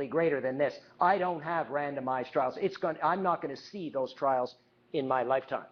greater than this. I don't have randomized trials. I'm not going to see those trials in my lifetime.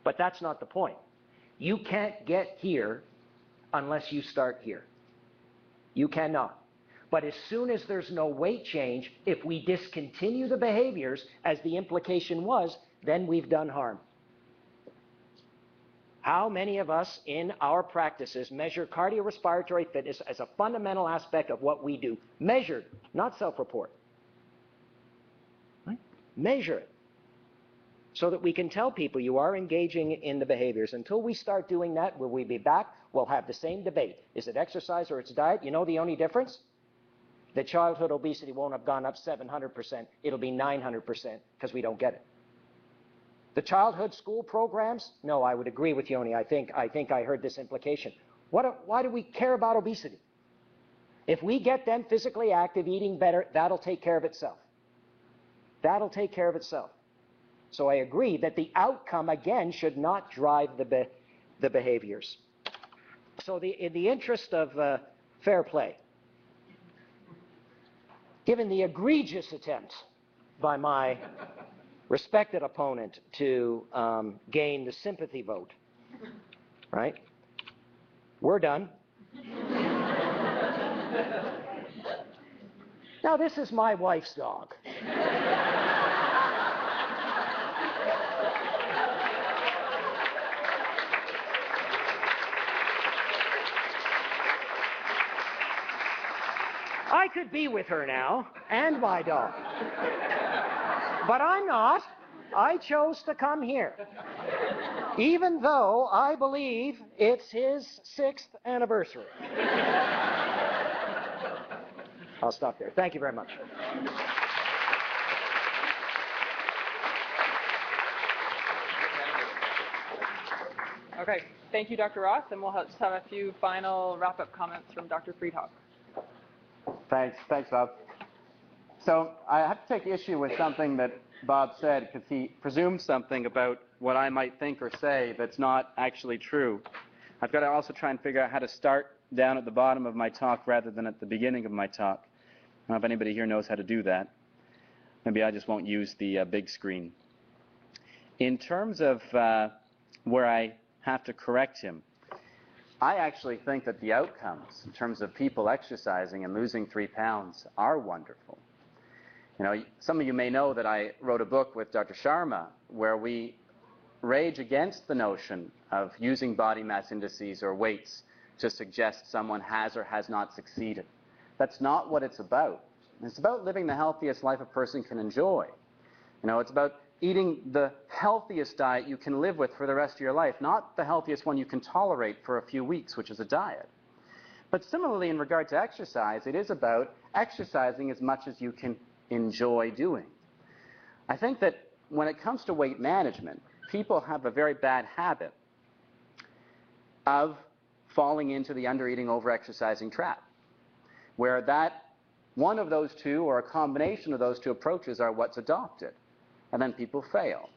But that's not the point. You can't get here unless you start here. You cannot. But as soon as there's no weight change, if we discontinue the behaviors, as the implication was, then we've done harm. How many of us in our practices measure cardiorespiratory fitness as a fundamental aspect of what we do? Measured, not self-report. Right? Measure it. So that we can tell people you are engaging in the behaviors. Until we start doing that, will we be back? We'll have the same debate. Is it exercise or it's diet? You know the only difference? That childhood obesity won't have gone up 700%. It'll be 900% because we don't get it. The childhood school programs? No, I would agree with Yoni. I think I heard this implication. Why do we care about obesity? If we get them physically active, eating better, that'll take care of itself. That'll take care of itself. So I agree that the outcome, again, should not drive the behaviors. So in the interest of fair play, given the egregious attempt by my respected opponent to gain the sympathy vote, right? We're done. Now, this is my wife's dog. I could be with her now, and my dog. But I'm not. I chose to come here. Even though I believe it's his 6th anniversary. I'll stop there. Thank you very much. Okay. Thank you, Dr. Ross. And we'll just have a few final wrap-up comments from Dr. Friedhoff. Thanks, Bob. So I have to take issue with something that Bob said because he presumed something about what I might think or say that's not actually true. I've got to also try and figure out how to start down at the bottom of my talk rather than at the beginning of my talk. I don't know if anybody here knows how to do that. Maybe I just won't use the big screen. In terms of where I have to correct him, I actually think that the outcomes in terms of people exercising and losing 3 pounds are wonderful. You know, some of you may know that I wrote a book with Dr. Sharma where we rage against the notion of using body mass indices or weights to suggest someone has or has not succeeded. That's not what it's about. It's about living the healthiest life a person can enjoy. You know, it's about eating the healthiest diet you can live with for the rest of your life, not the healthiest one you can tolerate for a few weeks, which is a diet. But similarly, in regard to exercise, it is about exercising as much as you can enjoy doing. I think that when it comes to weight management, people have a very bad habit of falling into the under-eating, over-exercising trap, where that one of those two or a combination of those two approaches are what's adopted. And then people fail.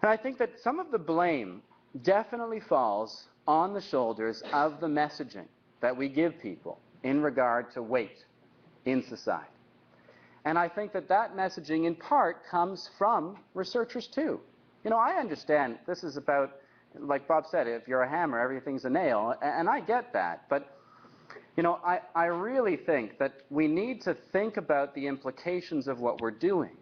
And I think that some of the blame definitely falls on the shoulders of the messaging that we give people in regard to weight in society. And I think that that messaging in part comes from researchers too. You know, I understand this is about, like Bob said, if you're a hammer, everything's a nail, and I get that. But, you know, I really think that we need to think about the implications of what we're doing.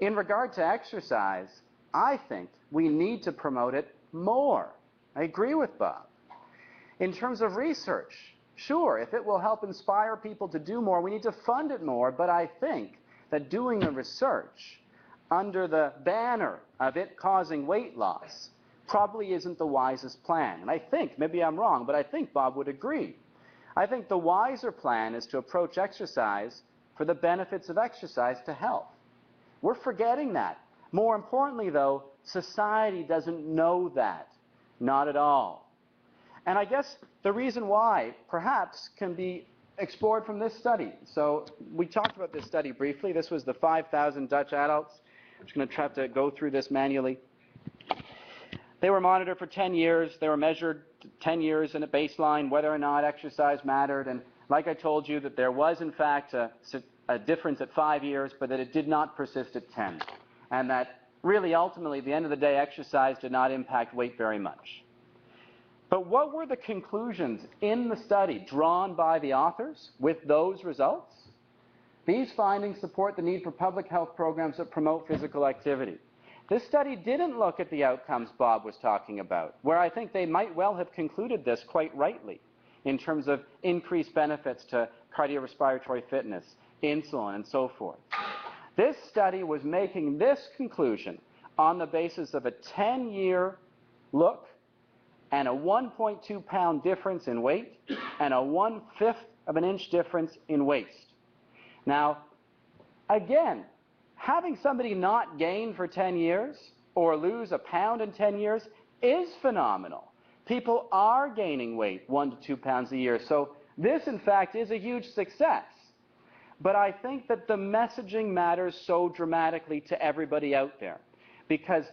In regard to exercise, I think we need to promote it more. I agree with Bob. In terms of research, sure, if it will help inspire people to do more, we need to fund it more, but I think that doing the research under the banner of it causing weight loss probably isn't the wisest plan. And I think, maybe I'm wrong, but I think Bob would agree. I think the wiser plan is to approach exercise for the benefits of exercise to health. We're forgetting that. More importantly, though, society doesn't know that. Not at all. And I guess the reason why, perhaps, can be explored from this study. So we talked about this study briefly. This was the 5,000 Dutch adults. I'm just going to try to go through this manually. They were monitored for 10 years. They were measured 10 years in a baseline, whether or not exercise mattered. And Like I told you, that there was in fact a difference at 5 years, but that it did not persist at 10. And that really ultimately, at the end of the day, exercise did not impact weight very much. But what were the conclusions in the study drawn by the authors with those results? These findings support the need for public health programs that promote physical activity. This study didn't look at the outcomes Bob was talking about, where I think they might well have concluded this quite rightly in terms of increased benefits to cardiorespiratory fitness, insulin, and so forth. This study was making this conclusion on the basis of a 10-year look and a 1.2 pound difference in weight and a 1/5 of an inch difference in waist. Now, again, having somebody not gain for 10 years or lose a pound in 10 years is phenomenal. People are gaining weight 1 to 2 pounds a year. So this, in fact, is a huge success. But I think that the messaging matters so dramatically to everybody out there. Because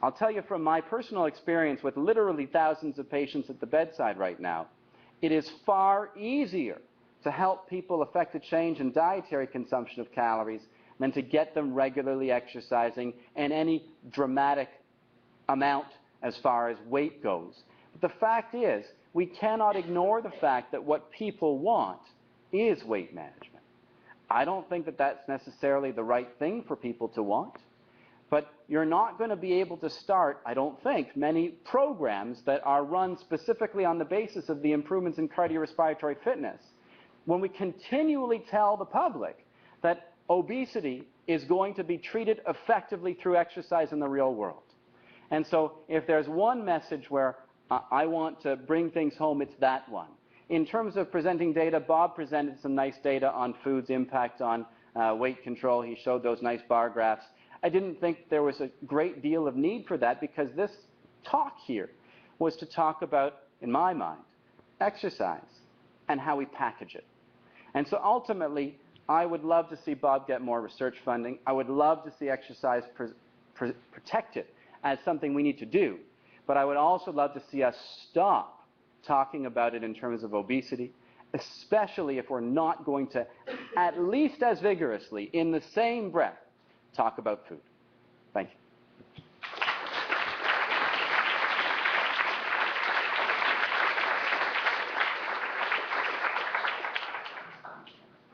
I'll tell you from my personal experience with literally thousands of patients at the bedside right now, it is far easier to help people affect a change in dietary consumption of calories than to get them regularly exercising in any dramatic amount as far as weight goes. But the fact is, we cannot ignore the fact that what people want is weight management. I don't think that that's necessarily the right thing for people to want, but you're not going to be able to start, I don't think, many programs that are run specifically on the basis of the improvements in cardiorespiratory fitness when we continually tell the public that obesity is going to be treated effectively through exercise in the real world. And so if there's one message where I want to bring things home, it's that one. In terms of presenting data, Bob presented some nice data on food's impact on weight control. He showed those nice bar graphs. I didn't think there was a great deal of need for that because this talk here was to talk about, in my mind, exercise and how we package it. And so ultimately, I would love to see Bob get more research funding. I would love to see exercise protected as something we need to do. But I would also love to see us stop talking about it in terms of obesity, especially if we're not going to, at least as vigorously, in the same breath, talk about food. Thank you.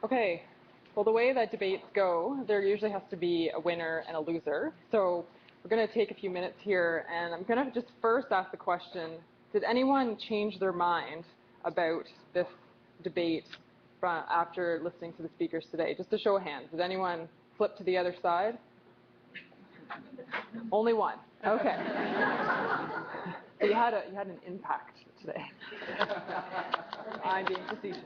Okay, well, the way that debates go, there usually has to be a winner and a loser. So we're going to take a few minutes here, and I'm going to just first ask the question, did anyone change their mind about this debate after listening to the speakers today? Just a show of hands. Did anyone flip to the other side? Only one. Okay. So you had an impact today. I'm being facetious.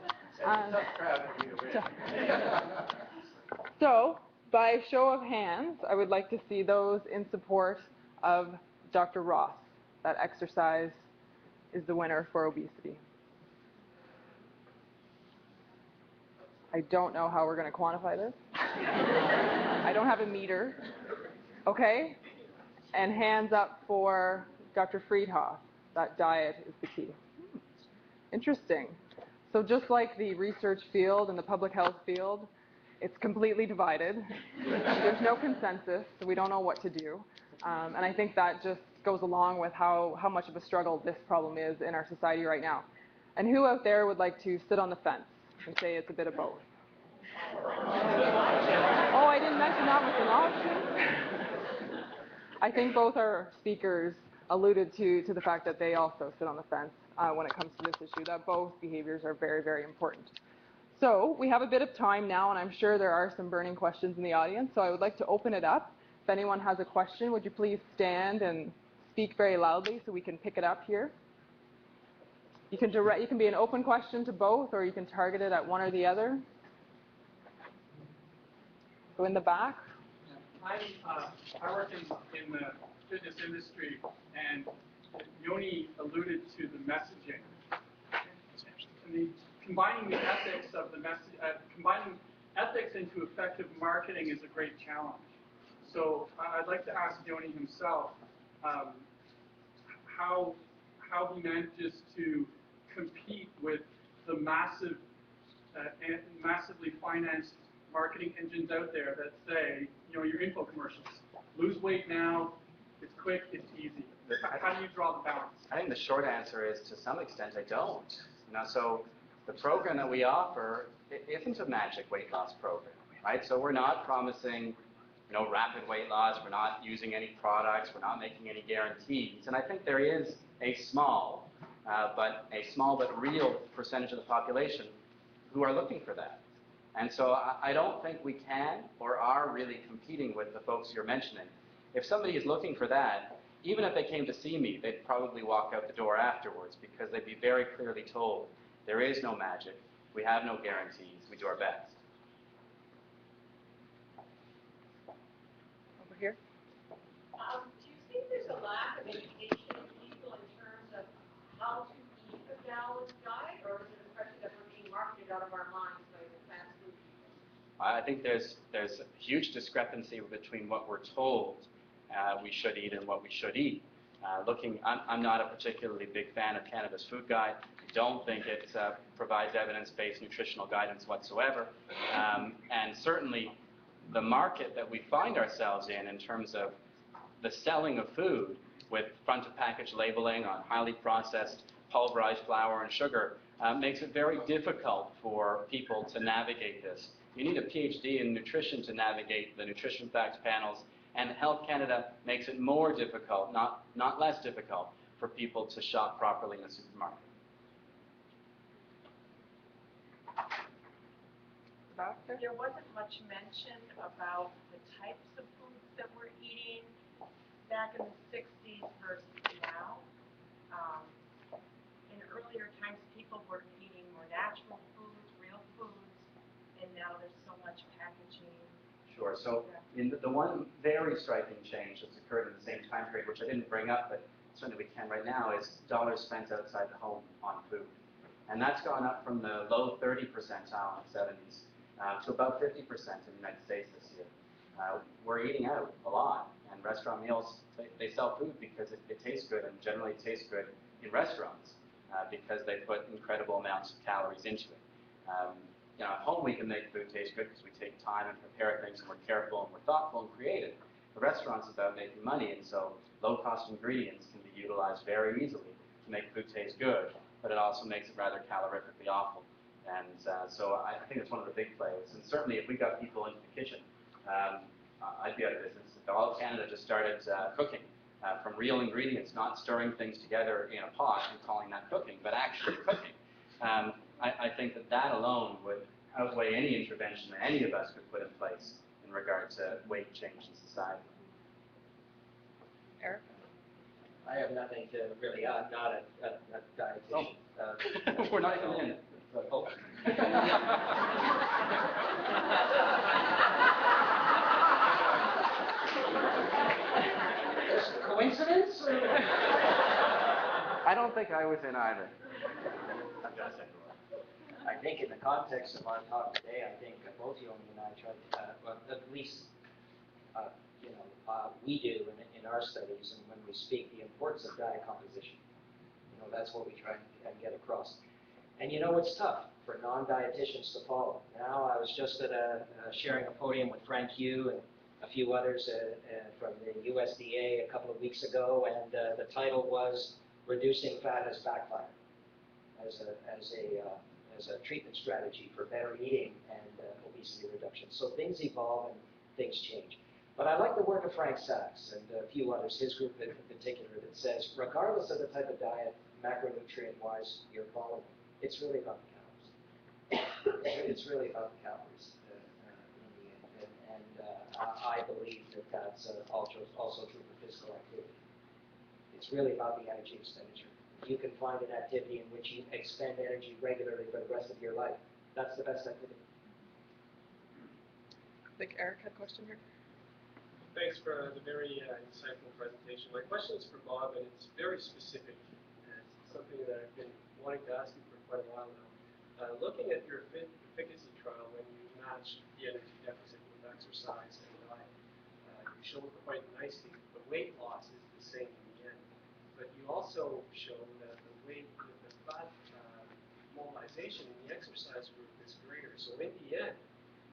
So, by show of hands, I would like to see those in support of Dr. Ross, that exercise is the winner for obesity. I don't know how we're going to quantify this. I don't have a meter. Okay? And hands up for Dr. Friedhoff, that diet is the key. Interesting. So just like the research field and the public health field, it's completely divided. There's no consensus, so we don't know what to do. And I think that just goes along with how much of a struggle this problem is in our society right now. And who out there would like to sit on the fence and say it's a bit of both? Oh, I didn't mention that was an option. I think both our speakers alluded to the fact that they also sit on the fence when it comes to this issue, that both behaviors are very, very important. So we have a bit of time now, and I'm sure there are some burning questions in the audience, so I would like to open it up. If anyone has a question, would you please stand and speak very loudly so we can pick it up here? You can be an open question to both, or you can target it at one or the other. Go in the back. I work in the fitness industry, and Yoni alluded to the messaging. And combining the ethics of the message, combining ethics into effective marketing is a great challenge. So I'd like to ask Yoni himself how he manages to compete with the massively financed marketing engines out there that say, your info commercials, lose weight now, it's quick, it's easy. How do you draw the balance? I think the short answer is, to some extent, I don't. So the program that we offer isn't a magic weight loss program, right? So we're not promising, rapid weight loss. We're not using any products. We're not making any guarantees. And I think there is a small but real percentage of the population who are looking for that. And so I don't think we can or are really competing with the folks you're mentioning. If somebody is looking for that, even if they came to see me, they'd probably walk out the door afterwards, because they'd be very clearly told there is no magic, we have no guarantees, we do our best. Over here. Do you think there's a lack of education in people in terms of how to eat a balanced diet, or is it a question that we're being marketed out of our minds by the fast food people? I think there's a huge discrepancy between what we're told we should eat and what we should eat. I'm not a particularly big fan of Canada's Food Guide. I don't think it provides evidence-based nutritional guidance whatsoever. And certainly the market that we find ourselves in terms of the selling of food with front-of-package labeling on highly processed pulverized flour and sugar makes it very difficult for people to navigate this. You need a PhD in nutrition to navigate the nutrition facts panels, and Health Canada makes it more difficult, not less difficult, for people to shop properly in a supermarket. There wasn't much mention about the types of foods that we're eating back in the 60s versus now. In earlier times, people were eating more natural foods, real foods, and now there's so much packaging. Sure. So the one very striking change that's occurred in the same time period, which I didn't bring up, but certainly we can right now, is dollars spent outside the home on food. And that's gone up from the low 30 percentile in the 70s to about 50% in the United States this year. We're eating out a lot, and restaurant meals, they sell food because it tastes good, and generally it tastes good in restaurants because they put incredible amounts of calories into it. At home we can make food taste good because we take time and prepare things, and we're careful and we're thoughtful and creative. The restaurant's about making money, and so low-cost ingredients can be utilized very easily to make food taste good, but it also makes it rather calorifically awful. And so I think it's one of the big players. And certainly if we got people into the kitchen, I'd be out of business. If all of Canada just started cooking from real ingredients, not stirring things together in a pot and calling that cooking, but actually cooking, I think that alone would outweigh any intervention that any of us could put in place in regard to weight change in society. Eric? I have nothing to really add, not a dietitian. Oh. We're not even in it. Oh. Coincidence? I don't think I was in either. I think in the context of our talk today, I think both Yoni and I tried, well, at least, we do in our studies, and when we speak, the importance of diet composition. That's what we try and get across. And it's tough for non-dietitians to follow. Now, I was just at sharing a podium with Frank Yu and a few others from the USDA a couple of weeks ago, and the title was "Reducing Fat Has Backfired" as a treatment strategy for better eating and obesity reduction. So things evolve and things change. But I like the work of Frank Sachs and a few others, his group in particular, that says, regardless of the type of diet, macronutrient-wise, you're following, it's really about the calories. It's really about the calories in the end. And I believe that that's also true for physical activity. It's really about the energy expenditure. If you can find an activity in which you expend energy regularly for the rest of your life, that's the best activity. I think Eric had a question here. Thanks for the very insightful presentation. My question is for Bob, and it's very specific. And it's something that I've been wanting to ask you for quite a while now. Looking at your efficacy trial, when you matched the energy deficit with exercise and diet, you showed quite nicely the weight loss is the same in the end. But you also showed that the fat mobilization relaxation in the exercise group is greater. So in the end,